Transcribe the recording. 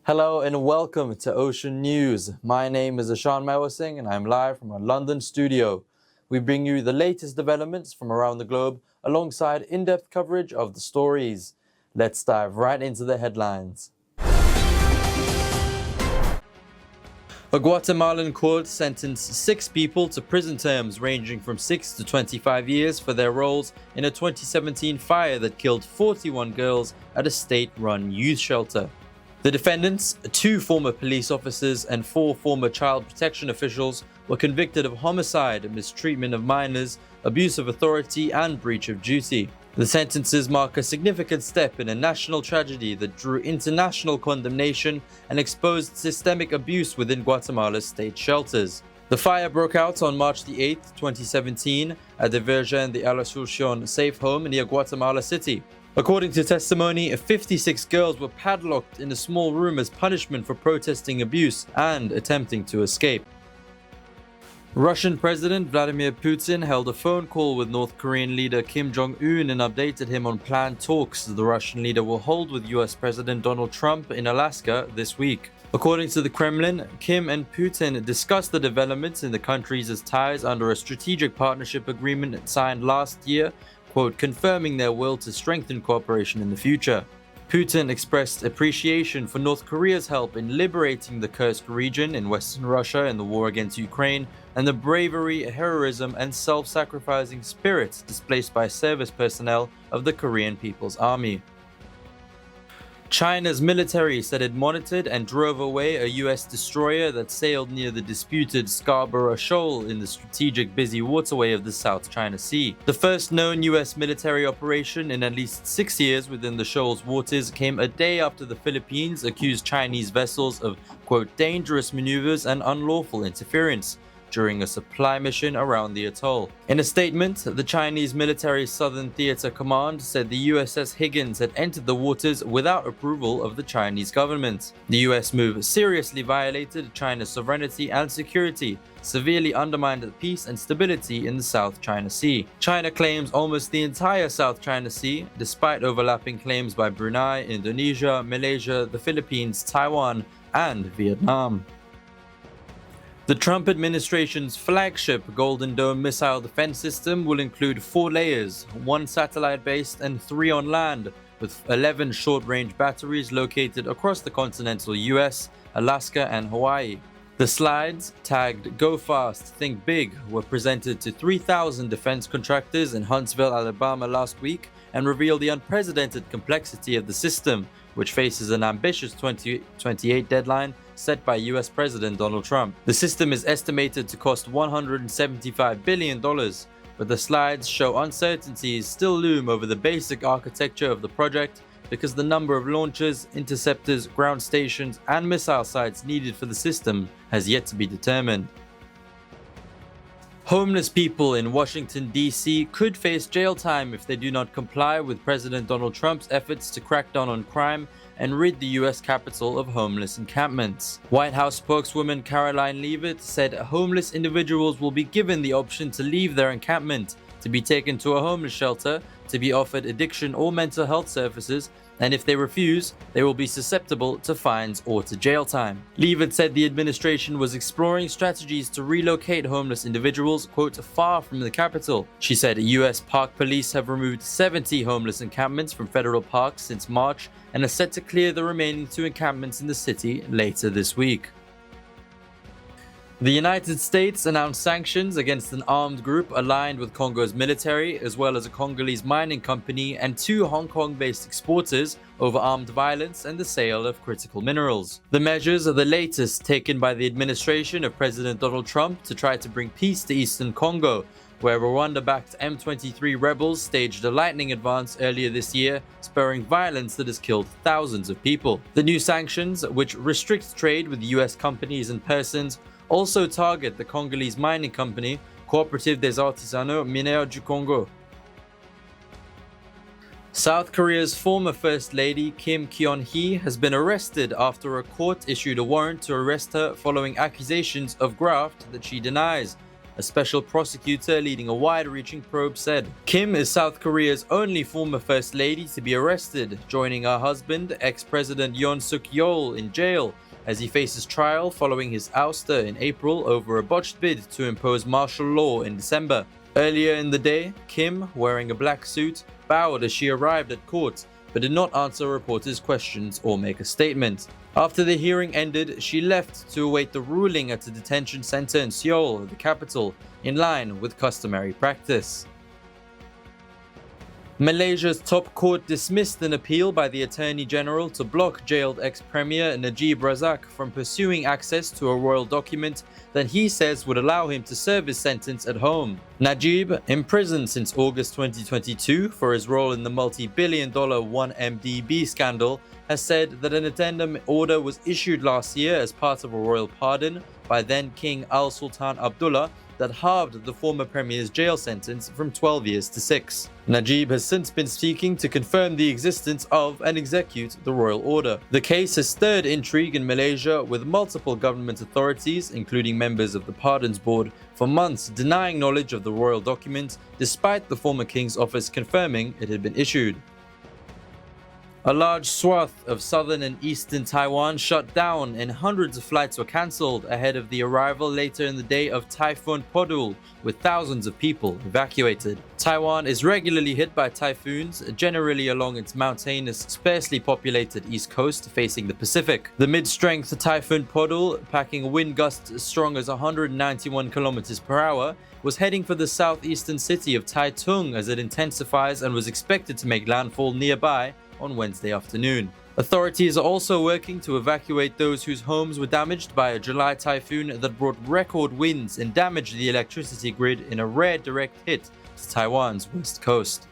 Hello and welcome to Ocean News. My name is Ashan Mawasing and I'm live from our London studio. We bring you the latest developments from around the globe alongside in-depth coverage of the stories. Let's dive right into the headlines. A Guatemalan court sentenced 6 people to prison terms ranging from 6 to 25 years for their roles in a 2017 fire that killed 41 girls at a state-run youth shelter. The defendants, 2 former police officers and 4 former child protection officials, were convicted of homicide, mistreatment of minors, abuse of authority, and breach of duty. The sentences mark a significant step in a national tragedy that drew international condemnation and exposed systemic abuse within Guatemala's state shelters. The fire broke out on March 8, 2017, at the Virgen de Asunción safe home near Guatemala City. According to testimony, 56 girls were padlocked in a small room as punishment for protesting abuse and attempting to escape. Russian President Vladimir Putin held a phone call with North Korean leader Kim Jong-un and updated him on planned talks the Russian leader will hold with US President Donald Trump in Alaska this week. According to the Kremlin, Kim and Putin discussed the developments in the countries' ties under a strategic partnership agreement signed last year, quote, confirming their will to strengthen cooperation in the future. Putin expressed appreciation for North Korea's help in liberating the Kursk region in western Russia in the war against Ukraine, and the bravery, heroism, and self-sacrificing spirits displayed by service personnel of the Korean People's Army. China's military said it monitored and drove away a US destroyer that sailed near the disputed Scarborough Shoal in the strategic busy waterway of the South China Sea. The first known US military operation in at least 6 years within the shoal's waters came a day after the Philippines accused Chinese vessels of, quote, dangerous maneuvers and unlawful interference during a supply mission around the atoll. In a statement, the Chinese military Southern Theater Command said the USS Higgins had entered the waters without approval of the Chinese government. The US move seriously violated China's sovereignty and security, severely undermined the peace and stability in the South China Sea. China claims almost the entire South China Sea, despite overlapping claims by Brunei, Indonesia, Malaysia, the Philippines, Taiwan, and Vietnam. The Trump administration's flagship Golden Dome missile defense system will include 4 layers, 1 satellite-based and 3 on land, with 11 short-range batteries located across the continental US, Alaska, and Hawaii. The slides, tagged Go Fast, Think Big, were presented to 3,000 defense contractors in Huntsville, Alabama last week and revealed the unprecedented complexity of the system, which faces an ambitious 2028 deadline set by US President Donald Trump. The system is estimated to cost $175 billion, but the slides show uncertainties still loom over the basic architecture of the project because the number of launchers, interceptors, ground stations, and missile sites needed for the system has yet to be determined. Homeless people in Washington, D.C. could face jail time if they do not comply with President Donald Trump's efforts to crack down on crime and rid the U.S. Capitol of homeless encampments. White House spokeswoman Caroline Leavitt said homeless individuals will be given the option to leave their encampment, to be taken to a homeless shelter, to be offered addiction or mental health services, and if they refuse, they will be susceptible to fines or to jail time. Leavitt said the administration was exploring strategies to relocate homeless individuals, quote, far from the capital. She said U.S. Park Police have removed 70 homeless encampments from federal parks since March and are set to clear the remaining 2 encampments in the city later this week. The United States announced sanctions against an armed group aligned with Congo's military, as well as a Congolese mining company and 2 Hong Kong-based exporters over armed violence and the sale of critical minerals. The measures are the latest taken by the administration of President Donald Trump to try to bring peace to eastern Congo, where Rwanda-backed M23 rebels staged a lightning advance earlier this year, spurring violence that has killed thousands of people. The new sanctions, which restrict trade with US companies and persons, also target the Congolese mining company Coopérative des Artisanaux Mineurs du Congo. South Korea's former First Lady Kim Kyon-hee has been arrested after a court issued a warrant to arrest her following accusations of graft that she denies, a special prosecutor leading a wide-reaching probe said. Kim is South Korea's only former first lady to be arrested, joining her husband, ex-president Yoon Suk-yeol, in jail as he faces trial following his ouster in April over a botched bid to impose martial law in December. Earlier in the day, Kim, wearing a black suit, bowed as she arrived at court, but did not answer reporters' questions or make a statement. After the hearing ended, she left to await the ruling at a detention center in Seoul, the capital, in line with customary practice. Malaysia's top court dismissed an appeal by the Attorney General to block jailed ex-premier Najib Razak from pursuing access to a royal document that he says would allow him to serve his sentence at home. Najib, imprisoned since August 2022 for his role in the multi-billion-dollar 1MDB scandal, has said that an addendum order was issued last year as part of a royal pardon by then King Al Sultan Abdullah that halved the former premier's jail sentence from 12 years to 6. Najib has since been seeking to confirm the existence of and execute the royal order. The case has stirred intrigue in Malaysia, with multiple government authorities, including members of the Pardons Board, for months denying knowledge of the royal document, despite the former king's office confirming it had been issued. A large swath of southern and eastern Taiwan shut down and hundreds of flights were cancelled ahead of the arrival later in the day of Typhoon Podul, with thousands of people evacuated. Taiwan is regularly hit by typhoons, generally along its mountainous, sparsely populated east coast facing the Pacific. The mid-strength Typhoon Podul, packing wind gusts as strong as 191 km per hour, was heading for the southeastern city of Taitung as it intensifies and was expected to make landfall nearby on Wednesday afternoon. Authorities are also working to evacuate those whose homes were damaged by a July typhoon that brought record winds and damaged the electricity grid in a rare direct hit to Taiwan's west coast.